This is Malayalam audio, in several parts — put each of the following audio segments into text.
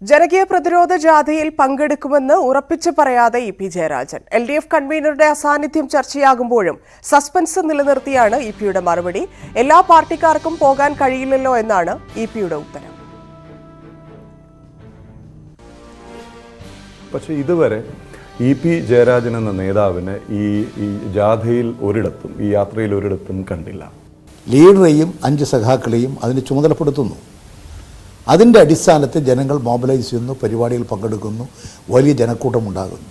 ജനകീയ പ്രതിരോധ ജാഥയിൽ പങ്കെടുക്കുമെന്ന് ഉറപ്പിച്ചു പറയാതെ ഇ.പി. ജയരാജൻ. എൽ.ഡി.എഫ് കൺവീനറുടെ അസാന്നിധ്യം ചർച്ചയാകുമ്പോഴും സസ്പെൻസ് നിലനിർത്തിയാണ് ഇ.പിയുടെ മറുപടി. എല്ലാ പാർട്ടിക്കാർക്കും പോകാൻ കഴിയില്ലല്ലോ എന്നാണ് ഇ.പിയുടെ ഉത്തരം. പക്ഷേ ഇതുവരെ ഇ.പി. ജയരാജൻ എന്ന നേതാവിനെ ഈ ജാഥയിൽ ഒരിടത്തും, ഈ യാത്രയിൽ ഒരിടത്തും കണ്ടില്ല. ലീഡറെയും 5 സഖാക്കളെയും അതിന് ചുമതലപ്പെടുത്തുന്നു. അതിൻ്റെ അടിസ്ഥാനത്തിൽ ജനങ്ങൾ മൊബിലൈസ് ചെയ്യുന്നു, പരിപാടിയിൽ പങ്കെടുക്കുന്നു, വലിയ ജനക്കൂട്ടമുണ്ടാകുന്നു.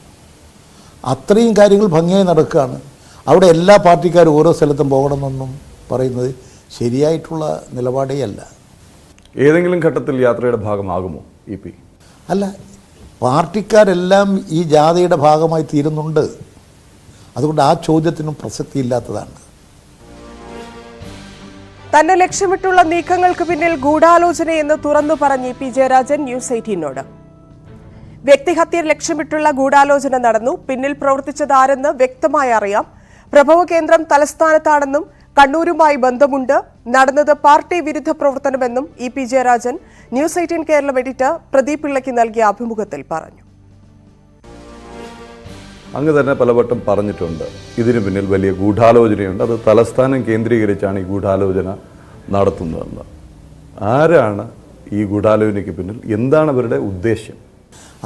അത്രയും കാര്യങ്ങൾ ഭംഗിയായി നടക്കുകയാണ്. അവിടെ എല്ലാ പാർട്ടിക്കാരും ഓരോ സ്ഥലത്തും പോകണമെന്നൊന്നും പറയുന്നത് ശരിയായിട്ടുള്ള നിലപാടേ അല്ല. ഏതെങ്കിലും ഘട്ടത്തിൽ യാത്രയുടെ ഭാഗമാകുമോ ഇ.പി.? അല്ല, പാർട്ടിക്കാരെല്ലാം ഈ ജാഥയുടെ ഭാഗമായി തീരുന്നുണ്ട്. അതുകൊണ്ട് ആ ചോദ്യത്തിനും പ്രസക്തിയില്ലാത്തതാണ്. തന്നെ ലക്ഷ്യമിട്ടുള്ള നീക്കങ്ങൾക്ക് പിന്നിൽ ഗൂഢാലോചനയെന്ന് തുറന്നു പറഞ്ഞ് ഇ.പി. ജയരാജൻ ന്യൂസ് 18നോട്. വ്യക്തിഹത്യ ലക്ഷ്യമിട്ടുള്ള ഗൂഢാലോചന നടന്നു, പിന്നിൽ പ്രവർത്തിച്ചതാരെന്ന് വ്യക്തമായി അറിയാം. പ്രഭവ കേന്ദ്രം തലസ്ഥാനത്താണെന്നും കണ്ണൂരുമായി ബന്ധമുണ്ട്, നടന്നത് പാർട്ടി വിരുദ്ധ പ്രവർത്തനമെന്നും E P. Jayarajan news 18 Keralam editor Pradeep പിള്ളയ്ക്ക് നൽകിയ അഭിമുഖത്തിൽ പറഞ്ഞു. അങ്ങ് തന്നെ പലവട്ടം പറഞ്ഞിട്ടുണ്ട്, ഇതിനു പിന്നിൽ വലിയ ഗൂഢാലോചനയുണ്ട്, അത് തലസ്ഥാനം കേന്ദ്രീകരിച്ചാണ് ഈ ഗൂഢാലോചന നടത്തുന്നതെന്ന്. ആരാണ് ഈ ഗൂഢാലോചനയ്ക്ക് പിന്നിൽ? എന്താണ് അവരുടെ ഉദ്ദേശ്യം?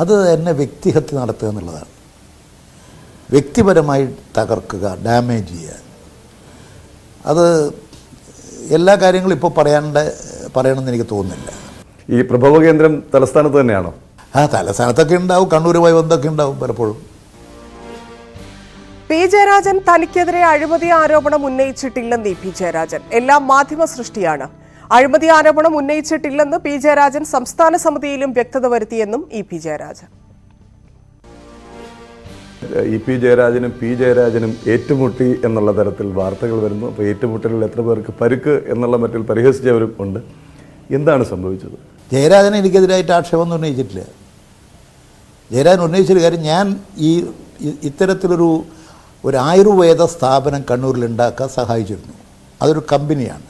അത് എന്നെ വ്യക്തിഹത്യ നടത്തുക എന്നുള്ളതാണ്. വ്യക്തിപരമായി തകർക്കുക, ഡാമേജ് ചെയ്യുക. അത് എല്ലാ കാര്യങ്ങളും ഇപ്പോൾ പറയണമെന്ന് എനിക്ക് തോന്നുന്നില്ല. ഈ പ്രഭവ കേന്ദ്രം തലസ്ഥാനത്ത് തന്നെയാണോ? തലസ്ഥാനത്തൊക്കെ ഉണ്ടാവും, കണ്ണൂരുമായി ബന്ധമൊക്കെ ഉണ്ടാവും പലപ്പോഴും. പി. ജയരാജൻ തനിക്കെതിരെ അഴിമതി ആരോപണം ഉന്നയിച്ചിട്ടില്ലെന്ന് ഇ.പി. ജയരാജൻ. എല്ലാം മാധ്യമ സൃഷ്ടിയാണ്. അഴിമതി ആരോപണം ഉന്നയിച്ചിട്ടില്ലെന്ന് പി. ജയരാജൻ സംസ്ഥാന സമിതിയിലും വ്യക്തത വരുത്തിയെന്നും ഇ.പി. ജയരാജൻ. ഇ.പി. ജയരാജനും പി. ജയരാജനും ഏറ്റുമുട്ടി എന്നുള്ള തരത്തിൽ വാർത്തകൾ വരുന്നു. അപ്പോൾ ഏറ്റുമുട്ടലിൽ എത്ര പേർക്ക് പരുക്ക് എന്നുള്ള മറ്റിൽ പരിഹസിച്ചവരും ഉണ്ട്. എന്താണ് സംഭവിച്ചത്? ജയരാജൻ എനിക്കെതിരായിട്ട് ആക്ഷേപമൊന്നും ഉന്നയിച്ചിട്ടില്ല. ജയരാജൻ ഉന്നയിച്ചൊരു കാര്യം, ഞാൻ ഇത്തരത്തിലൊരു ആയുർവേദ സ്ഥാപനം കണ്ണൂരിൽ ഉണ്ടാക്കാൻ സഹായിച്ചിരുന്നു. അതൊരു കമ്പനിയാണ്.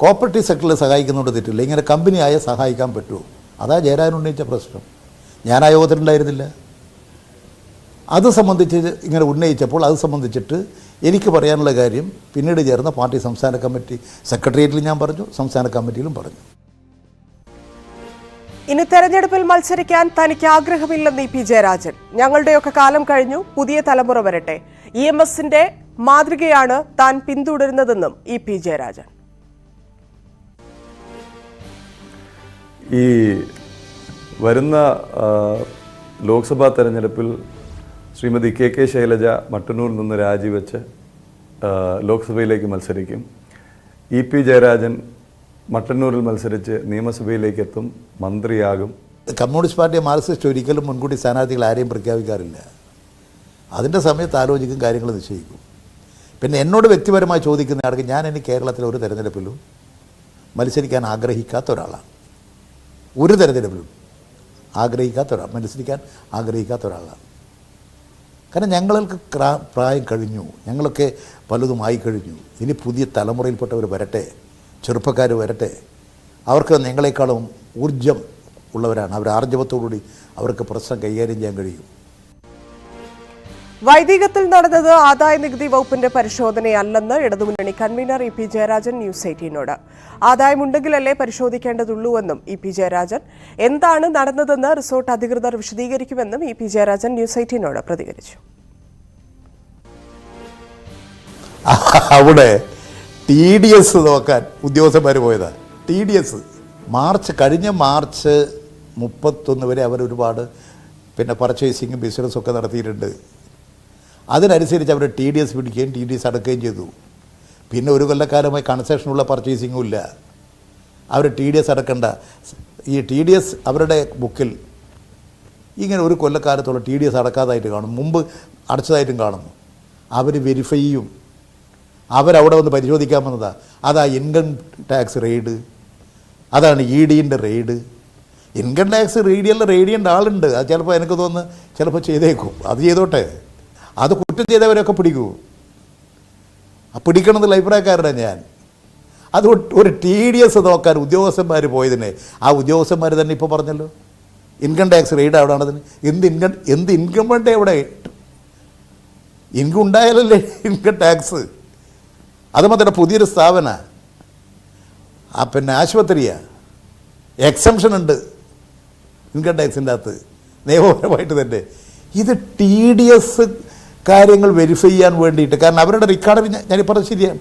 കോപ്പറേറ്റീവ് സെക്ടറിൽ സഹായിക്കുന്നതുകൊണ്ട് തെറ്റില്ല. ഇങ്ങനെ കമ്പനിയായ സഹായിക്കാൻ പറ്റുമോ? അതാ ജയരാജൻ ഉന്നയിച്ച പ്രശ്നം. ഞാൻ ആ യോഗത്തിലുണ്ടായിരുന്നില്ല. അത് സംബന്ധിച്ച് ഇങ്ങനെ ഉന്നയിച്ചപ്പോൾ അത് സംബന്ധിച്ചിട്ട് എനിക്ക് പറയാനുള്ള കാര്യം പിന്നീട് ചേർന്ന പാർട്ടി സംസ്ഥാന കമ്മിറ്റി സെക്രട്ടേറിയറ്റിൽ ഞാൻ പറഞ്ഞു, സംസ്ഥാന കമ്മിറ്റിയിലും പറഞ്ഞു. ഇനി തെരഞ്ഞെടുപ്പിൽ മത്സരിക്കാൻ തനിക്ക് ആഗ്രഹമില്ലെന്ന് ഇ.പി. ജയരാജൻ. ഞങ്ങളുടെയൊക്കെ കാലം കഴിഞ്ഞു, പുതിയ തലമുറ വരട്ടെ. ഇ.എം.എസിന്റെ മാതൃകയാണ് താൻ പിന്തുടരുന്നതെന്നും ഇ.പി. ജയരാജൻ. ഈ വരുന്ന ലോക്സഭാ തെരഞ്ഞെടുപ്പിൽ ശ്രീമതി കെ ശൈലജ മട്ടന്നൂരിൽ നിന്ന് രാജിവെച്ച് ലോക്സഭയിലേക്ക് മത്സരിക്കും. ഇ.പി. ജയരാജൻ മട്ടന്നൂരിൽ മത്സരിച്ച് നിയമസഭയിലേക്ക് എത്തും, മന്ത്രിയാകും. കമ്മ്യൂണിസ്റ്റ് പാർട്ടി മാർക്സിസ്റ്റ് ഒരിക്കലും മുൻകൂട്ടി സ്ഥാനാർത്ഥികൾ ആരെയും പ്രഖ്യാപിക്കാറില്ല. അതിൻ്റെ സമയത്ത് ആലോചിക്കും, കാര്യങ്ങൾ നിശ്ചയിക്കും. പിന്നെ എന്നോട് വ്യക്തിപരമായി ചോദിക്കുന്ന ആൾക്ക് ഇനി കേരളത്തിലെ ഒരു തെരഞ്ഞെടുപ്പിലും മത്സരിക്കാൻ ആഗ്രഹിക്കാത്ത ഒരാളാണ്. ഒരു തെരഞ്ഞെടുപ്പിലും മത്സരിക്കാൻ ആഗ്രഹിക്കാത്ത ഒരാളാണ്. കാരണം ഞങ്ങൾക്ക് പ്രായം കഴിഞ്ഞു, ഞങ്ങളൊക്കെ പലതും ആയിക്കഴിഞ്ഞു. ഇനി പുതിയ തലമുറയിൽപ്പെട്ടവർ വരട്ടെ, ചെറുപ്പക്കാർ വരട്ടെ. അവർക്ക് ഞങ്ങളെക്കാളും ഊർജം ഉള്ളവരാണ്. അവർ ആർജവത്തോടുകൂടി അവർക്ക് പ്രശ്നം കൈകാര്യം ചെയ്യാൻ കഴിയും. വൈദികത്തിൽ നടന്നത് ആദായ നികുതി വകുപ്പിന്റെ പരിശോധനയല്ലെന്ന് ഇടതുമുന്നണി convener EP. Jayarajan news 18നോട്. ആദായമുണ്ടെങ്കിലല്ലേ പരിശോധിക്കേണ്ടതുള്ളൂവെന്നും EP. Jayarajan. എന്താണ് നടന്നതെന്ന് റിസോർട്ട് അധികൃതർ വിശദീകരിക്കുമെന്നും ഇ.പി. ജയരാജൻ ന്യൂസ് 18നോട് പ്രതികരിച്ചു. അവിടെ TDS നോക്കാൻ ഉദ്യോഗസ്ഥന്മാർ പോയതാണ്. TDS കഴിഞ്ഞ മാർച്ച് 31 വരെ അവരൊരുപാട് പർച്ചേസിങ്ങും ബിസിനസ്സൊക്കെ നടത്തിയിട്ടുണ്ട്. അതിനനുസരിച്ച് അവർ TDS പിടിക്കുകയും TDS അടക്കുകയും ചെയ്തു. പിന്നെ ഒരു കൊല്ലക്കാലമായി കൺസെഷനുള്ള പർച്ചേസിങ്ങും ഇല്ല. അവർ TDS അടക്കണ്ട. ഈ TDS അവരുടെ ബുക്കിൽ ഇങ്ങനെ ഒരു കൊല്ലക്കാലത്തോളം TDS അടക്കാതായിട്ട് കാണും, മുമ്പ് അടച്ചതായിട്ടും കാണുന്നു. അവർ വെരിഫൈ ചെയ്യും. അവരവിടെ വന്ന് പരിശോധിക്കാൻ വന്നതാണ്. അതാ ഇൻകം ടാക്സ് റെയ്ഡ്, അതാണ് EDൻ്റെ റെയ്ഡ്. ഇൻകം ടാക്സ് റെയ്ഡിയെല്ലാം റെയ്ഡ് ചെയ്യേണ്ട ആളുണ്ട്. അത് ചിലപ്പോൾ എനിക്ക് തോന്നുന്നു ചിലപ്പോൾ ചെയ്തേക്കും. അത് ചെയ്തോട്ടെ. അത് കുറ്റം ചെയ്തവരൊക്കെ പിടിക്കൂ. പിടിക്കണമെന്നുള്ള അഭിപ്രായക്കാരനാണ് ഞാൻ. അത് ഒരു TDS നോക്കാൻ ഉദ്യോഗസ്ഥന്മാർ പോയതിനെ ആ ഉദ്യോഗസ്ഥന്മാർ തന്നെ ഇപ്പോൾ പറഞ്ഞല്ലോ, ഇൻകം ടാക്സ് റെയ്ഡ് അവിടെ ആണതിന് എന്ത് ഇൻകം വേണ്ടേ അവിടെ? ഇൻകം ഉണ്ടായാലല്ലേ ഇൻകം ടാക്സ്. അത് മാത്രമല്ല പുതിയൊരു സ്ഥാപന പിന്നെ ആശുപത്രിയാണ്, എക്സംഷൻ ഉണ്ട് ഇൻകം ടാക്സിൻ്റെ അകത്ത് നിയമപരമായിട്ട് തന്നെ. ഇത് TDS കാര്യങ്ങൾ വെരിഫൈ ചെയ്യാൻ വേണ്ടിയിട്ട്, കാരണം അവരുടെ റെക്കോർഡ് ഞാൻ പറഞ്ഞത് ശരിയാണ്,